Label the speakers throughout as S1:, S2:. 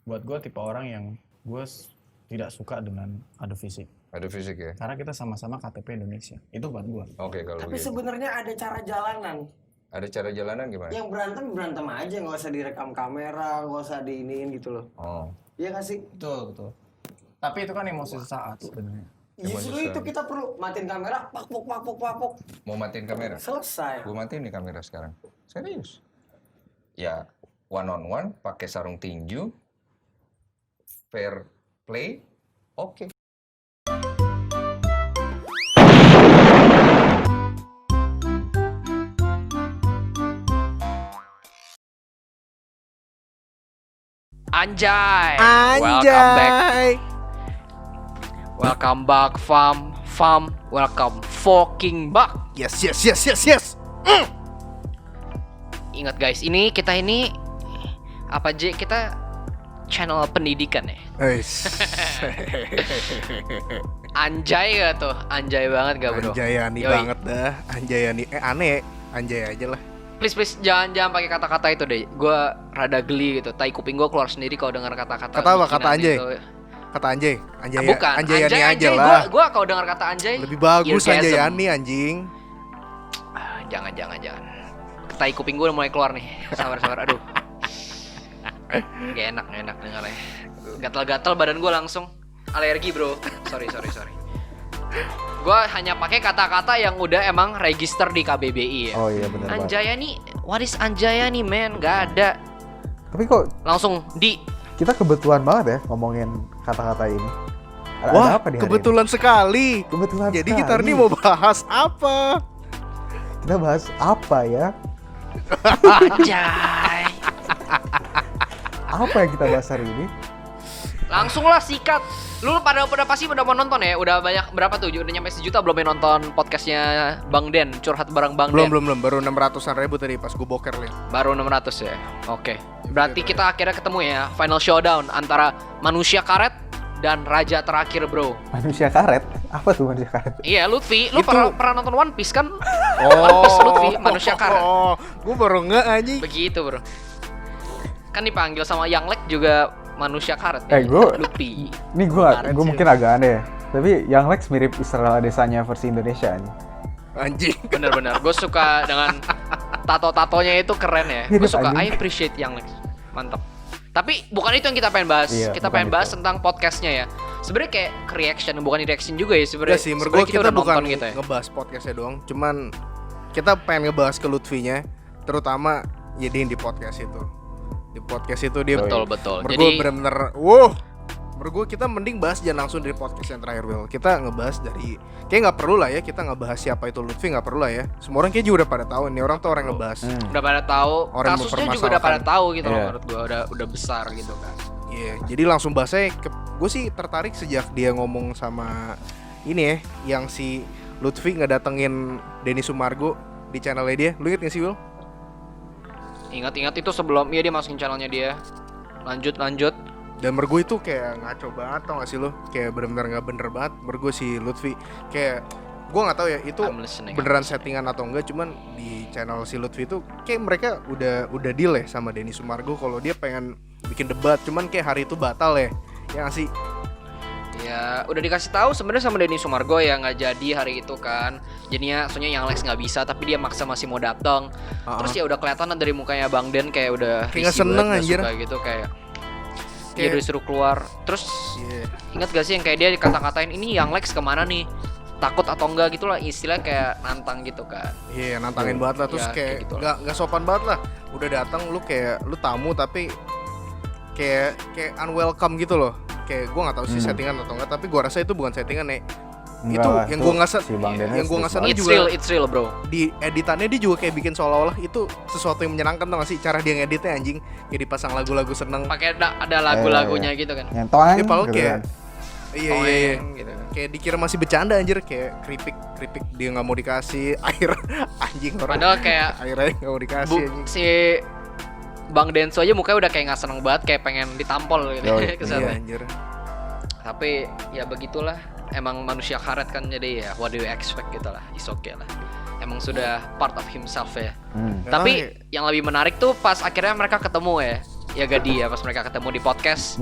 S1: buat gue tipe orang yang gue tidak suka dengan adu fisik.
S2: Adu fisik ya?
S1: Karena kita sama-sama KTP Indonesia. Itu buat gue.
S2: Oke, kalau
S3: Tapi
S2: begitu.
S3: sebenarnya ada cara jalanan.
S2: Ada cara jalanan gimana?
S3: Yang berantem aja, nggak usah direkam kamera, nggak usah diiniin gitu loh.
S2: Oh.
S3: Iya nggak sih?
S1: Betul. Tapi itu kan emosi sesaat sebenarnya.
S3: Justru itu kita perlu matiin kamera, pak.
S2: Mau matiin kamera?
S3: Selesai.
S2: Gue matiin nih kamera sekarang. Serius. Ya, one on one, pakai sarung tinju, fair play, oke.
S4: Anjay. Welcome back. Welcome back, fam. Welcome fucking back.
S5: Yes.
S4: Ingat guys, kita ini apa J? Kita channel pendidikan ya. Anjay gak tuh? Anjay banget gak bro?
S5: Anjayani
S4: Yoi.
S5: banget dah. Anjayani aneh. Anjay aja lah.
S4: Please jangan pakai kata-kata itu deh. Gua rada geli gitu. Tai kuping gua keluar sendiri kalau dengar kata-kata.
S5: Kata apa?
S4: bikinan
S5: Kata anjay?
S4: itu.
S5: Kata anjay. Anjay.
S4: Bukan.
S5: Anjayani
S4: Anjay,
S5: aja lah.
S4: Gua kalau dengar kata anjay
S5: Lebih bagus
S4: Irgasm.
S5: Anjayani anjing.
S4: Jangan. Tai kuping gue udah mulai keluar nih. Sabar. Aduh. Gak enak dengarnya. Gatal-gatal badan gue langsung. Alergi bro. Sorry. Gue hanya pakai kata-kata yang udah emang register di KBBI ya.
S6: Oh iya benar banget.
S4: Anjayani, what is Anjayani man? Gak ada.
S6: Tapi kok
S4: Langsung di.
S6: kita kebetulan banget ya ngomongin kata-kata ini. Ada
S5: Wah,
S6: apa di hari
S5: kebetulan sekali.
S6: ini? Kebetulan
S5: Jadi
S6: sekali.
S5: kita ini mau bahas apa?
S6: Kita bahas apa ya?
S4: Anjay.
S6: Apa yang kita bahas hari ini?
S4: Langsung lah sikat. Lu pada pasti udah mau nonton ya? Udah banyak berapa tuh? Udah nyampe 1 juta belum yang nonton podcastnya Bang Den, curhat bareng Bang Den?
S5: Belum. Baru 600-an ribu tadi pas gue boker nih.
S4: Baru 600 ya. Oke. Berarti kita akhirnya ketemu ya, final showdown antara manusia karet dan raja terakhir, bro.
S6: Manusia karet? Apa tuh manusia karet?
S4: Iya, Lutfi, lu
S5: Itu-
S4: pernah nonton One Piece kan? One Piece Lutfi, manusia karet.
S5: Oh, gue baru nge anjing.
S4: Begitu, bro. Kan dipanggil sama Yang Lek juga manusia karet. Lutfi.
S6: Ini
S5: Karet
S6: gue
S5: sih.
S6: mungkin agak aneh ya. Tapi yang Lex mirip Israel Adesanya versi Indonesia nih.
S5: Anjing.
S4: Bener. Gue suka dengan tato-tatonya itu keren ya. Gue
S6: Mirip
S4: suka,
S6: anjing.
S4: I appreciate Yang Lek. Mantap. Tapi bukan itu yang kita pengen bahas.
S6: Iya,
S4: Kita
S6: bukan
S4: pengen bahas
S6: itu.
S4: tentang podcastnya ya. Sebenarnya kayak reaction, bukan reaction juga ya sebenarnya.
S5: Enggak sih, menurut
S4: Sebenarnya
S5: gue kita
S4: udah
S5: bukan
S4: nonton gitu ya.
S5: ngebahas podcastnya doang. Cuman kita pengen ngebahas ke Lutfinya, terutama jadiin di podcast itu. Di podcast itu dia
S4: Betul.
S5: Menurut
S4: Jadi
S5: gue bener-bener menurut gue kita mending bahas jangan langsung dari podcast yang terakhir, Will. Kita ngebahas dari kayak nggak perlu lah ya kita ngebahas siapa itu Lutfi, nggak perlu lah ya. Semua orang kayak juga udah pada tahu nih orang tuh orang yang ngebahas.
S4: udah pada tahu,
S5: Orang yang
S4: kasusnya juga udah pada
S5: mempermasalahkan.
S4: tahu gitu loh
S6: Iya.
S4: menurut gua udah besar gitu kan.
S5: Iya, jadi langsung bahasanya gue sih tertarik sejak dia ngomong sama ini ya, yang si Lutfi ngedatengin Denny Sumargo di channelnya dia. Lu inget gak sih, Will?
S4: Ingat itu sebelum dia masukin channelnya dia. Lanjut.
S5: Dan menurut gue itu kayak ngaco banget, tau gak sih lo? Kayak bener-bener gak bener banget menurut gue si Lutfi. Kayak gue gak tahu ya itu
S4: I'm listening.
S5: beneran settingan atau enggak, cuman di channel si Lutfi itu kayak mereka udah deal ya sama Denny Sumargo kalau dia pengen bikin debat, cuman kayak hari itu batal ya. Ya gak sih?
S4: Ya udah dikasih tahu sebenarnya sama Denny Sumargo ya nggak jadi hari itu kan. Jadinya soalnya yang Lex nggak bisa tapi dia maksa masih mau datang. Terus ya udah kelihatan dari mukanya Bang Den kayak udah
S5: Kayak nggak
S4: risih
S5: seneng,
S4: banget, nggak
S5: anjir.
S4: suka gitu kayak. Dia
S5: Kayak-
S4: udah disuruh keluar. Terus
S5: Iya.
S4: ingat gak sih yang kayak dia dikata-katain ini yang Lex kemana nih? Takut atau enggak gitu lah, istilahnya kayak nantang gitu kan.
S5: Iya, nantangin banget lah. Terus
S4: Ya,
S5: kayak
S4: kayak gitu
S5: nggak sopan banget lah. Udah datang lu kayak lu tamu tapi kayak unwelcome gitu loh. Kayak gua nggak tahu sih settingan atau enggak, tapi gua rasa itu bukan settingan nih.
S6: Enggak
S5: Itu
S6: lah,
S5: yang
S6: itu
S5: gua nggak
S6: si Bang Dennis
S5: yang gua nggak seneng
S4: It's
S5: juga
S4: it's real bro.
S5: di editannya dia juga kayak bikin seolah-olah itu sesuatu yang menyenangkan, tau gak sih cara dia ngeditnya anjing, kayak dipasang lagu-lagu seneng.
S4: Pakai ada lagu-lagunya gitu kan.
S6: Yang toeng
S5: Dia padahal
S6: gitu
S5: kayak
S6: kan.
S5: iya
S4: Toeng gitu kan.
S5: kayak dikira masih bercanda anjir, kayak keripik dia nggak mau dikasih air anjing orang.
S4: Padahal kayak
S5: airnya nggak mau dikasih anjing.
S4: si Bang Denso aja mukanya udah kayak nggak seneng banget, kayak pengen ditampol gitu.
S6: Yoi,
S4: Kesana.
S5: Iya anjir.
S4: Tapi ya begitulah, emang manusia karet kan, jadi ya what do you expect gitu lah, is okay lah. Emang sudah part of himself ya.
S6: Hmm.
S5: Nggak
S4: Tapi
S5: tahu ya.
S4: yang lebih menarik tuh pas akhirnya mereka ketemu ya. ya Gadi ya, pas mereka ketemu di podcast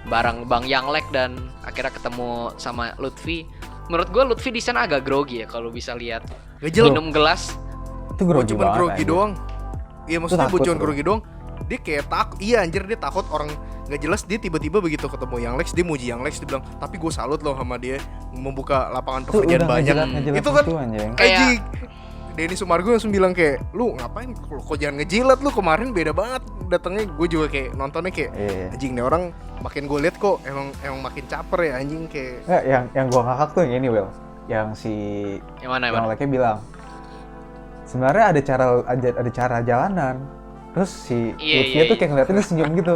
S4: bareng Bang Yanglek dan akhirnya ketemu sama Lutfi. Menurut gue Lutfi di sana agak grogi ya kalau bisa lihat.
S5: Ngejel.
S4: Minum gelas.
S6: Itu grogi
S5: Cuma
S6: banget.
S5: grogi
S6: anjir.
S5: doang. Iya maksudnya
S6: takut,
S5: bujuan
S6: bro.
S5: grogi doang. Dia kayak takut, iya anjir dia takut orang nggak jelas, dia tiba-tiba begitu ketemu Yang Lex, dia muji Yang Lex, dia bilang tapi gue salut loh sama dia membuka lapangan
S6: Itu
S5: pekerjaan
S6: udah
S5: banyak.
S6: ngejilat
S5: Itu kan
S6: anjing.
S4: Kayak-
S5: anjing. Denny Sumargo langsung bilang kayak lu ngapain kok jangan ngejilat lu, kemarin beda banget datangnya. Gue juga kayak nontonnya kayak
S6: Iya.
S5: anjing nih orang makin gue liat kok emang makin caper ya anjing kayak
S6: Nggak, yang gua ngakak tuh yang ini, Will. Yang si
S4: Yang mana
S6: yang Leknya bilang sebenarnya ada cara jalanan. Terus si
S4: Iya,
S6: Lutfi
S4: iya,
S6: tuh
S4: iya.
S6: kayak ngeliatin dia senyum gitu.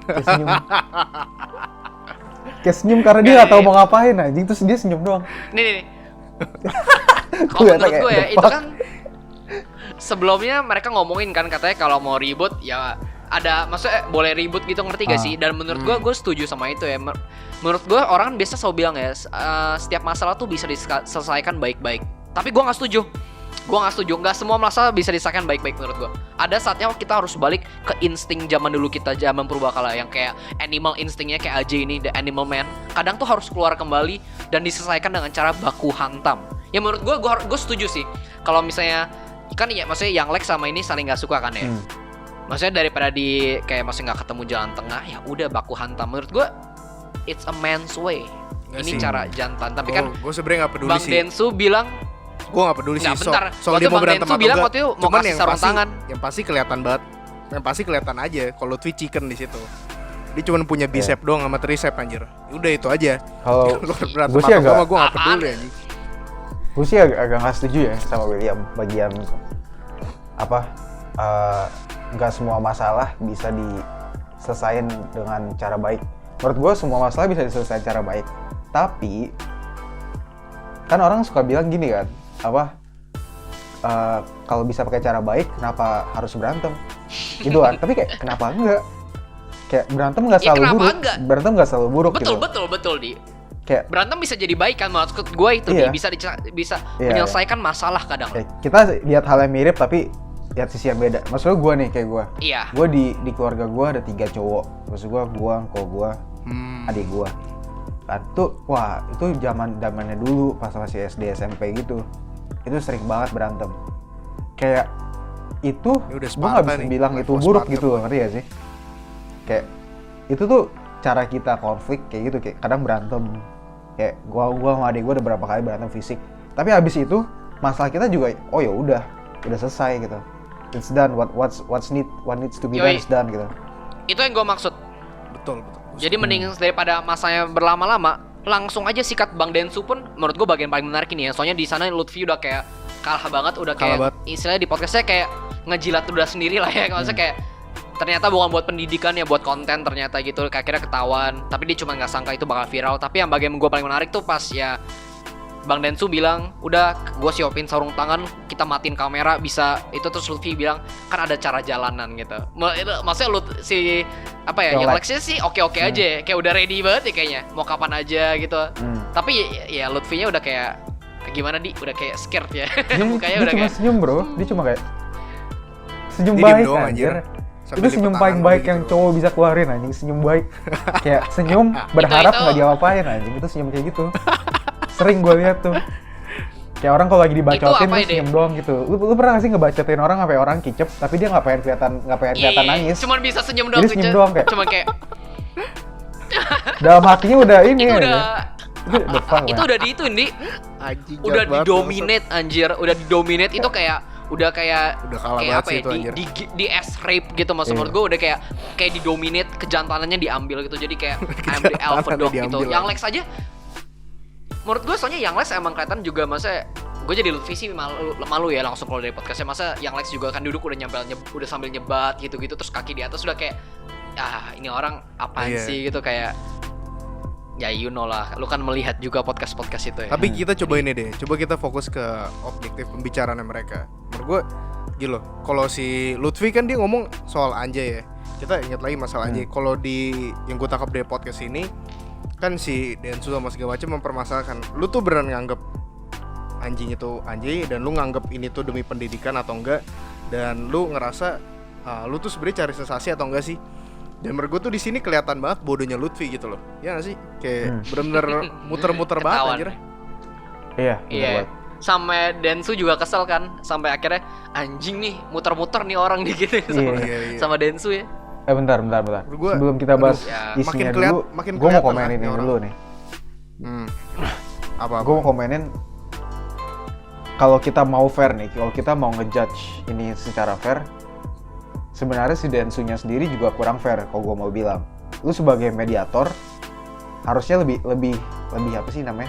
S6: Kayak senyum. Kayak senyum karena dia nggak tahu mau ngapain anjing, terus dia senyum doang.
S4: Nih.
S6: Gua
S4: Kalau menurut
S6: kayak,
S4: gue ya
S6: the
S4: itu
S6: fuck?
S4: kan sebelumnya mereka ngomongin kan katanya kalau mau ribut ya ada, maksudnya boleh ribut gitu, ngerti gak sih? Dan menurut gue setuju sama itu ya. Menurut gue orang kan biasa selalu bilang ya setiap masalah tuh bisa diselesaikan baik-baik. Tapi gue nggak setuju. Nggak semua masalah bisa diselesaikan baik-baik menurut gue. Ada saatnya kita harus balik ke insting zaman dulu kita, zaman purbakala yang kayak animal instingnya kayak AJ ini, the animal man. Kadang tuh harus keluar kembali dan diselesaikan dengan cara baku hantam. Ya menurut gue setuju sih. Kalau misalnya kan ya maksudnya Yang Lex sama ini saling nggak suka kan ya. Maksudnya daripada di kayak masih nggak ketemu jalan tengah, ya udah baku hantam. Menurut gue it's a man's way.
S5: Nggak
S4: Ini
S5: sih.
S4: cara jantan. Tapi kan
S5: gue sebenarnya nggak peduli
S4: Bang
S5: sih.
S4: Densu bilang
S5: Gue gak peduli sih
S4: Nggak, bentar.
S5: soal
S4: Waktu
S5: dia mau
S4: Bang
S5: berantem
S4: Densu
S5: atau
S4: bilang
S5: enggak.
S4: waktu itu mau
S5: Cuman
S4: kasih
S5: yang
S4: sarung
S5: pasti,
S4: tangan.
S5: yang pasti kelihatan banget. Yang pasti kelihatan aja kalau Lutfi chicken di situ. Dia cuma punya bicep doang sama tricep anjir. Udah itu aja.
S6: Kalau
S5: Lu berantem
S6: gue sih
S5: atau
S6: agak-
S5: enggak gue gak
S4: Apaan?
S5: peduli anjing.
S6: gue sih agak nggak setuju ya sama William bagian apa nggak semua masalah bisa diselesain dengan cara baik. Menurut gue semua masalah bisa diselesaikan cara baik, tapi kan orang suka bilang gini kan, apa kalau bisa pakai cara baik kenapa harus berantem gitu kan. Tapi kayak kenapa enggak, kayak berantem nggak
S4: Ya,
S6: selalu
S4: kenapa
S6: buruk,
S4: enggak?
S6: berantem nggak selalu buruk
S4: betul
S6: gitu.
S4: di
S6: Kayak
S4: berantem bisa jadi baik kan, maksud gue itu
S6: Iya.
S4: bisa
S6: Iya,
S4: menyelesaikan masalah kadang.
S6: ya, kita lihat hal yang mirip tapi lihat sisi yang beda. Maksudnya gue nih kayak gue
S4: Iya.
S6: di keluarga gue ada 3 cowok. Maksud gue engkau gue, adik gue. Kan tuh, wah itu zamannya dulu pas masih SD SMP gitu. Itu sering banget berantem. Kayak itu,
S5: Ini udah
S6: gue nggak
S5: Sparta
S6: bisa
S5: nih,
S6: bilang itu
S5: level
S6: buruk
S5: Sparta.
S6: gitu loh, ngerti gak sih? Kayak itu tuh cara kita konflik kayak gitu, kayak kadang berantem. Kayak gua sama adik gue udah berapa kali berantem fisik. Tapi habis itu masalah kita juga, oh ya udah selesai gitu. It's done. What needs to be done
S4: Yoi.
S6: is done gitu.
S4: Itu yang gue maksud.
S5: Betul.
S4: Jadi mending daripada masanya berlama-lama, langsung aja sikat. Bang Densu pun menurut gue bagian paling menarik ini ya. Soalnya di sana Lutfi udah kayak kalah banget, udah
S5: Kalah
S4: kayak
S5: banget.
S4: istilahnya di podcastnya kayak ngejilat udah sendiri lah ya. Maksudnya kayak ternyata bukan buat pendidikan ya, buat konten ternyata gitu. Akhirnya ketahuan. Tapi dia cuma nggak sangka itu bakal viral. Tapi yang bagian gue paling menarik tuh pas ya Bang Densu bilang, udah gue siapin sarung tangan, kita matiin kamera, bisa itu. Terus Lutfi bilang, kan ada cara jalanan gitu. Maksudnya si apa ya, yang
S6: Lex.
S4: Lexnya sih oke-oke aja, kayak udah ready banget ya kayaknya, mau kapan aja gitu. Tapi ya Lutfinya udah kayak gimana udah kayak scared ya. Mukanya
S6: Dia
S4: udah
S6: cuma
S4: kayak
S6: senyum bro, dia cuma kayak senyum
S5: Dia diem
S6: baik
S5: doang,
S6: anjir.
S5: Sambil
S6: Itu senyum
S5: lipet
S6: paling
S5: tangan
S6: baik
S5: gitu.
S6: yang cowok bisa keluarin anjing, senyum baik. Kayak senyum berharap
S4: Itu.
S6: nggak diapa-apain anjing, itu senyum kayak gitu. Sering gue lihat tuh. Kayak orang kalau lagi dibacotin
S4: Itu apa
S6: terus
S4: ide?
S6: senyum doang gitu. Lu pernah gak sih ngebacotin orang sampai orang kicep tapi dia nggak pengen kelihatan
S4: Iya,
S6: nangis.
S4: cuman bisa senyum doang.
S6: Jadi senyum doang kayak
S4: Cuman kayak
S6: dalam hatinya udah ini
S4: itu
S6: ya.
S4: udah
S6: Itu the fuck
S4: itu
S6: lah.
S4: udah di itu Indi.
S5: Anjing,
S4: Udah
S5: jahat banget,
S4: didominate anjir, udah didominate itu kayak udah kayak
S5: Udah kalah
S4: kayak
S5: banget
S4: apa
S5: sih
S4: ya,
S5: itu, anjir.
S4: di S rape gitu, maksud
S6: Iya.
S4: menurut gue udah kayak didominate, kejantanannya diambil gitu. Jadi kayak I'm the alpha
S5: Kejantanannya
S4: dog gitu.
S5: diambil,
S4: Yang Lex aja menurut gue, soalnya Yang Lex emang kelihatan juga, masa gue jadi Lutfi sih malu ya langsung kalau dari podcastnya. Masa Yang Lex juga kan duduk udah udah sambil nyebat gitu-gitu, terus kaki di atas udah kayak ini orang apaan
S5: Iya.
S4: sih gitu, kayak ya you know lah, lu kan melihat juga podcast-podcast itu ya.
S5: Tapi kita coba ini deh, coba kita fokus ke objektif pembicaraan mereka. Menurut gue, gila, kalau si Lutfi kan dia ngomong soal anjay ya. Kita ingat lagi masalah anjay. Kalau di yang gue tangkap dari podcast ini, kan si Densu sama segala macam mempermasalahkan, lu tuh beneran nganggep anjing itu anjay, dan lu nganggep ini tuh demi pendidikan atau enggak, dan lu ngerasa lu tuh sebenarnya cari sensasi atau enggak sih. Dan menurut gue tuh di sini kelihatan banget bodohnya Lutfi gitu loh. Ya gak sih? Kayak bener-bener muter-muter banget
S4: Ketahuan.
S5: anjir.
S6: Iya, bener
S4: Iya.
S6: banget.
S4: Sampai Densu juga kesel kan, sampai akhirnya anjing nih muter-muter nih orang nih gitu sama,
S5: Iya, iya.
S4: sama Densu ya.
S6: Bentar.
S5: Menurut gua,
S6: Sebelum kita bahas
S4: ya,
S6: isinya
S5: makin
S6: dulu,
S5: makin
S6: gue mau
S5: kelihatan
S6: komenin
S5: lah
S6: ini
S5: nih orang.
S6: dulu nih.
S5: Apa?
S6: Gue mau komenin kalau kita mau fair nih, kalau kita mau ngejudge ini secara fair, sebenarnya si Densunya sendiri juga kurang fair kalau gue mau bilang. Lu sebagai mediator harusnya lebih apa sih namanya?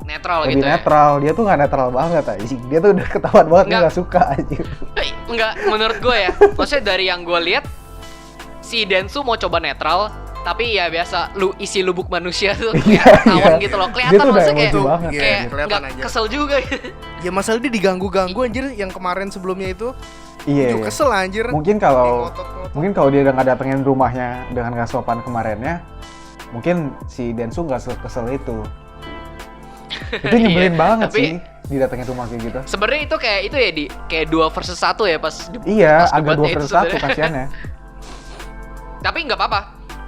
S4: Netral
S6: Lebih
S4: gitu ya.
S6: netral. Dia tuh nggak netral banget anjing. Dia tuh udah ketahuan banget dia
S4: Nggak.
S6: nggak suka anjing.
S4: Enggak, menurut gue ya. Maksudnya dari yang gue lihat si Densu mau coba netral, tapi ya biasa isi lubuk manusia tuh kayak ketahuan gitu loh.
S6: Dia
S4: Kelihatan
S6: tuh udah
S4: maksudnya kayak
S6: emosi banget.
S5: Iya,
S4: kayak
S5: kelihatan
S4: nggak
S5: aja.
S4: kesel juga.
S5: Ya masalah dia diganggu-ganggu anjir yang kemarin sebelumnya itu.
S6: Iya.
S5: Juga kesel anjir.
S6: Mungkin kalau
S5: Ngotot-ngotot.
S6: dia udah nggak datengin rumahnya dengan nggak sopan kemarinnya, mungkin si Densu nggak kesel itu. Itu nyebelin
S4: Iya,
S6: banget
S4: tapi-
S6: sih didatengin rumah kayak gitu.
S4: Sebenarnya itu kayak itu ya di kayak 2 versus 1 ya pas
S6: Iya,
S4: pas
S6: agak
S4: debatnya
S6: 2
S4: itu
S6: versus 1
S4: sebenarnya.
S6: kasihannya.
S4: Tapi nggak apa-apa.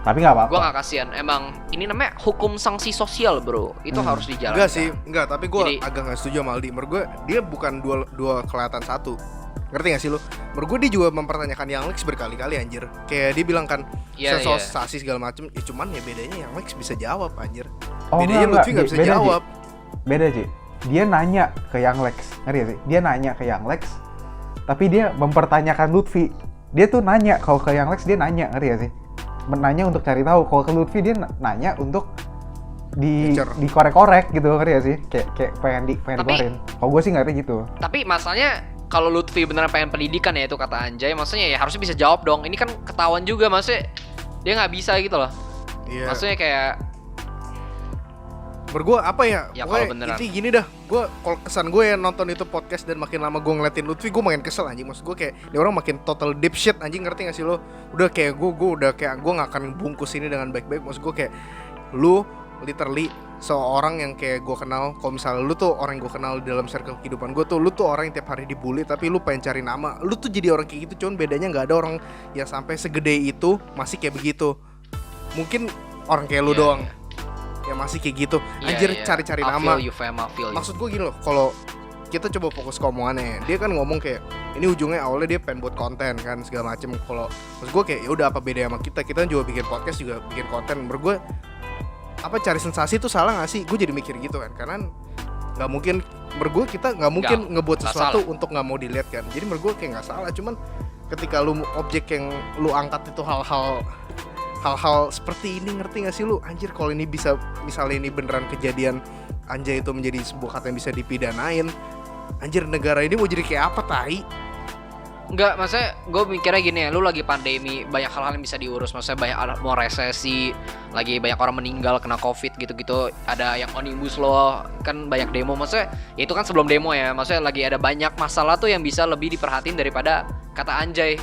S6: Tapi nggak apa-apa.
S4: Gue nggak kasihan. Emang ini namanya hukum sanksi sosial bro. Itu harus dijalankan.
S5: Enggak sih, enggak, tapi gue
S4: Jadi-
S5: agak nggak setuju sama Aldi. Menurut gue dia bukan dua kelihatan satu. Ngerti gak sih lu? Menurut gue dia juga mempertanyakan Young Lex berkali-kali anjir. Kayak dia bilang kan
S4: Iya,
S5: sensasi segala macem. Ya cuman ya bedanya Young Lex bisa jawab anjir.
S6: Oh,
S5: Bedanya
S6: enggak,
S5: Lutfi nggak bisa
S6: beda, Ji.
S5: jawab.
S6: Beda Ji. Dia nanya ke Young Lex, ngerti gak sih? Dia nanya ke Young Lex, tapi dia mempertanyakan Lutfi. Dia tuh nanya, kalau ke Young Lex dia nanya, ngerti gak sih? Menanya untuk cari tahu. Kalau ke Lutfi dia nanya untuk
S5: Ngecer.
S6: dikorek-korek gitu, ngerti gak sih? Kayak pengen
S4: Tapi-
S6: dikeluarin. Kalau gue sih ngerti gitu.
S4: Tapi masalahnya kalau Lutfi beneran pengen pendidikan ya itu kata Anjay, maksudnya ya harusnya bisa jawab dong. Ini kan ketahuan juga, maksudnya dia nggak bisa gitu loh.
S5: Iya.
S4: Maksudnya kayak
S5: Menurut gue apa ya?
S4: Ya,
S5: Pokoknya
S4: kalau beneran.
S5: inti gini dah. Gue kalau kesan gue ya nonton itu podcast dan makin lama gue ngeliatin Lutfi, gue makin kesel anjing. Maksud gue kayak dia orang makin total dipshit anjing, ngerti gak sih lo? Udah kayak gue udah kayak gue nggak akan bungkus ini dengan baik-baik. Maksud gue kayak lu literally seorang yang kayak gue kenal. Kalau misalnya lu tuh orang yang gue kenal di dalam circle kehidupan gue tuh, lu tuh orang yang tiap hari dibully tapi lu pengen cari nama. Lu tuh jadi orang kayak gitu, cuman bedanya nggak ada orang yang sampai segede itu masih kayak begitu. Mungkin orang kayak lu
S4: Iya,
S5: doang yang masih kayak gitu.
S4: iya,
S5: Anjir
S4: iya.
S5: cari-cari
S4: I
S5: nama.
S4: feel you, fam, I feel you.
S5: Maksud gue gini loh, kalau kita coba fokus ke omongannya, dia kan ngomong kayak ini ujungnya awalnya dia pengen buat konten kan segala macem. Kalau maksud gue kayak ya udah apa beda sama kita juga bikin podcast juga bikin konten. Menurut gue apa cari sensasi itu salah nggak sih? Gue jadi mikir gitu kan, karena nggak mungkin. Menurut gue kita nggak mungkin ngebuat
S4: nggak
S5: sesuatu
S4: salah.
S5: untuk nggak mau dilihat kan. Jadi menurut gue kayak nggak salah. Cuman ketika lu objek yang lu angkat itu hal-hal seperti ini, ngerti gak sih lu? Anjir kalau ini bisa, misalnya ini beneran kejadian, anjay itu menjadi sebuah kata yang bisa dipidanain. Anjir negara ini mau jadi kayak apa tai?
S4: Enggak, maksudnya gue mikirnya gini ya, lu lagi pandemi, banyak hal-hal yang bisa diurus. Maksudnya banyak mau resesi, lagi banyak orang meninggal kena covid gitu-gitu. Ada yang omnibus law, kan banyak demo. Maksudnya ya itu kan sebelum demo ya. Maksudnya lagi ada banyak masalah tuh yang bisa lebih diperhatiin daripada kata anjay.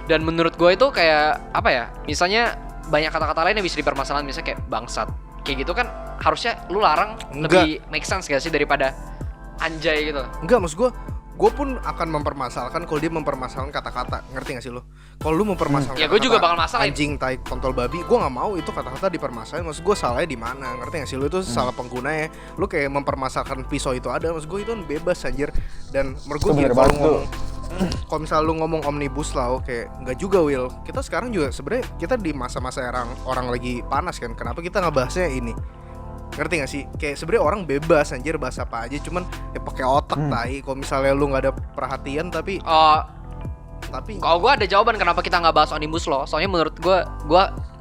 S4: Dan menurut gue itu kayak apa ya, misalnya banyak kata-kata lain yang bisa dipermasalahan, misalnya kayak bangsat. Kayak gitu kan harusnya lu larang.
S5: Enggak.
S4: Lebih make sense gak sih daripada anjay gitu.
S5: Enggak, maksud gue pun akan mempermasalahkan kalau dia mempermasalahkan kata-kata, ngerti gak sih lo? Kalau lu mempermasalahkan
S4: Ya, gua juga
S5: kata-kata,
S4: bakal masalahin.
S5: anjing, tai, kontol babi, gue nggak mau itu kata-kata dipermasalahin. Maksud gue salahnya di mana, ngerti gak sih lo? Itu salah penggunanya. Lu kayak mempermasalahkan pisau itu ada, maksud gue itu kan bebas anjir. Dan menurut gue
S6: Itu bener
S5: kalau
S6: banget
S5: ngomong, kalau misalnya lu ngomong omnibus law, kayak nggak juga Will. Kita sekarang juga sebenarnya kita di masa-masa orang lagi panas kan. Kenapa kita ngebahasnya ini? Ngerti gak sih? Kayak sebenarnya orang bebas anjir bahas apa aja, cuman ya pakai otak tai. Kalau misalnya lu nggak ada perhatian tapi
S4: Kalau gue ada jawaban kenapa kita nggak bahas omnibus law. Soalnya menurut gue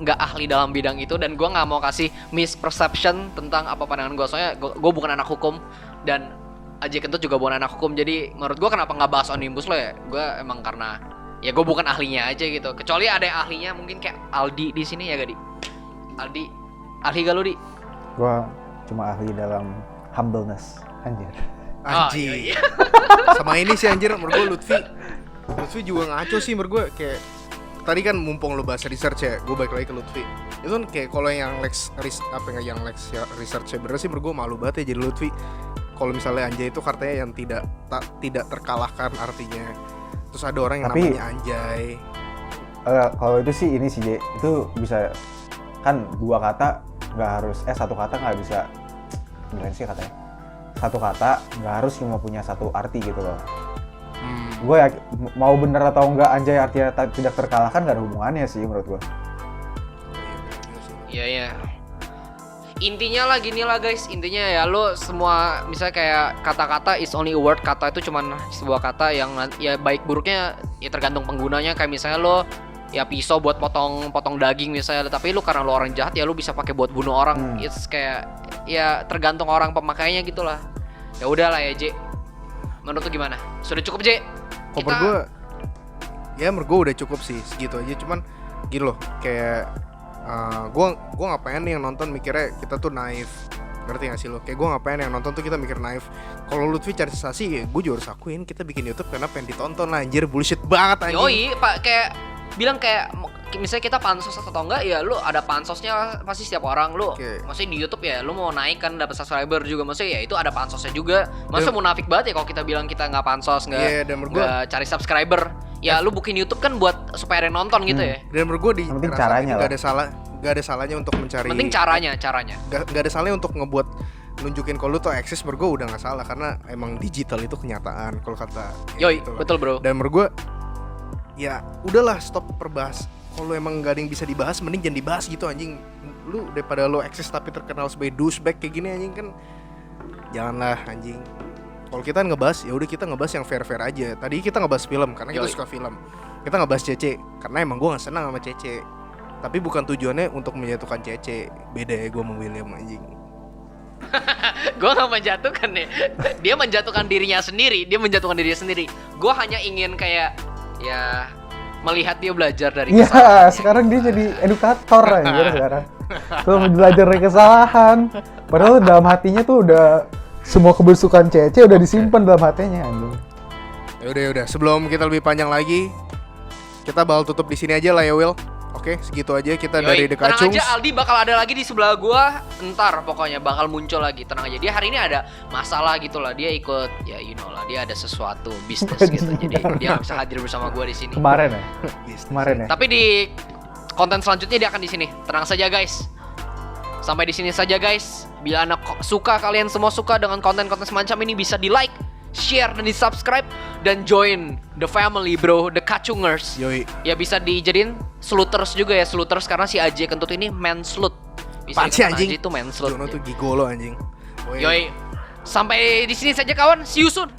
S4: nggak ahli dalam bidang itu dan gue nggak mau kasih misperception tentang apa pandangan gue. Soalnya gue bukan anak hukum dan Aji Kentut juga bukan anak hukum. Jadi menurut gue kenapa nggak bahas omnibus law ya? Gue emang karena ya gue bukan ahlinya aja gitu. Kecuali ada yang ahlinya, mungkin kayak Aldi di sini ya gak di? Aldi, ahli gak lu di?
S6: Gue cuma ahli dalam humbleness, anjir.
S5: anjir.
S4: iya.
S5: Sama ini sih anjir, menurut gue Lutfi juga ngaco sih menurut gue. Kayak tadi kan mumpung lu bahas research ya, gue balik lagi ke Lutfi. Itu kan kayak kalau yang Lex yang Lex ya, research bener sih menurut gue malu banget ya jadi Lutfi. Kalau misalnya anjay itu katanya yang tidak terkalahkan artinya. Terus ada orang yang
S6: Tapi-
S5: namanya anjay.
S6: Kalau itu sih ini sih J, itu bisa kan dua kata nggak harus satu kata nggak bisa gimana sih katanya, satu kata nggak harus cuma punya satu arti gitu loh. Gue ya mau bener atau enggak anjay artinya tidak terkalahkan nggak ada hubungannya sih menurut gue.
S4: Iya. Intinya lah gini lah guys, intinya ya lo semua misalnya kayak kata-kata is only a word, kata itu cuman sebuah kata yang ya baik buruknya ya tergantung penggunanya. Kayak misalnya lo ya pisau buat potong daging misalnya, tapi lo karena lo orang jahat ya lo bisa pakai buat bunuh orang. It's kayak ya tergantung orang pemakainya gitulah. Ya udahlah ya J. Menurut lo gimana? Sudah cukup J?
S5: Menurut gue ya menurut gue udah cukup sih segitu aja, cuman gitu loh kayak gue nggak pengen nih yang nonton mikirnya kita tuh naif, ngerti gak sih lo? Kayak gue nggak pengen yang nonton tuh kita mikir naif. Kalau Lutfi cari sensasi, ya gue juga harus akuin kita bikin YouTube karena pengen ditonton lah, anjir bullshit banget anjing.
S4: Yoi, Pak, kayak bilang kayak misalnya kita pansos atau enggak ya lu ada pansosnya pasti setiap orang lu. Maksudnya di YouTube ya lu mau naik kan dapat subscriber juga, maksudnya ya itu ada pansosnya juga. Masa munafik banget ya kalau kita bilang kita nggak pansos, nggak cari subscriber. Ya lu bikin YouTube kan buat supaya ada yang nonton gitu ya.
S5: Dan menurut gue
S6: penting caranya lah.
S5: Gak ada salahnya untuk mencari.
S4: Penting caranya.
S5: Gak ada salahnya untuk ngebuat nunjukin kalau lu tuh eksis, menurut gue udah nggak salah karena emang digital itu kenyataan kalau kata.
S4: Yoi,
S5: gitu
S4: betul bro.
S5: Dan menurut gue ya udahlah stop perbahas. Kalau emang gak ada yang bisa dibahas, mending jangan dibahas gitu anjing. Lu daripada lu eksis tapi terkenal sebagai douchebag kayak gini anjing kan, janganlah anjing. Kalau kita ngebahas ya udah kita ngebahas yang fair aja. Tadi kita ngebahas film karena kita suka film. Kita ngebahas Cece karena emang gue nggak senang sama Cece. Tapi bukan tujuannya untuk menjatuhkan Cece. Beda ya gue sama William anjing.
S4: Gue nggak menjatuhkan ya. Dia menjatuhkan dirinya sendiri. Gue hanya ingin kayak ya melihat dia belajar dari
S6: Iya,
S4: kesalahannya.
S6: sekarang dia jadi edukator anjir sekarang. Tuh belajar dari kesalahan. Padahal dalam hatinya tuh udah semua kebusukan Cece udah disimpan dalam hatinya anjing.
S5: Ya udah. Sebelum kita lebih panjang lagi, kita bakal tutup di sini aja lah ya Will. Oke, segitu aja kita dari The Kacungs.
S4: Tenang aja, Aldi bakal ada lagi di sebelah gua. Ntar pokoknya bakal muncul lagi. Tenang aja. Dia hari ini ada masalah gitu lah. Dia ikut ya you know lah. Dia ada sesuatu bisnis gitu. Jadi dia nggak bisa hadir bersama gua di sini.
S6: Kemarin ya.
S4: Tapi di konten selanjutnya dia akan di sini. Tenang saja guys. Sampai di sini saja guys. Bila kalian semua suka dengan konten-konten semacam ini, bisa di like, share dan di subscribe dan join the family bro, the Kacungers.
S5: Yoi.
S4: Ya bisa dijadiin sluters juga ya, sluters karena si AJ Kentut ini main slut. Bisa
S5: Panci anjing.
S4: AJ itu main slut.
S5: Jono tuh gigolo anjing.
S4: Yoi. Sampai di sini saja kawan. See you soon.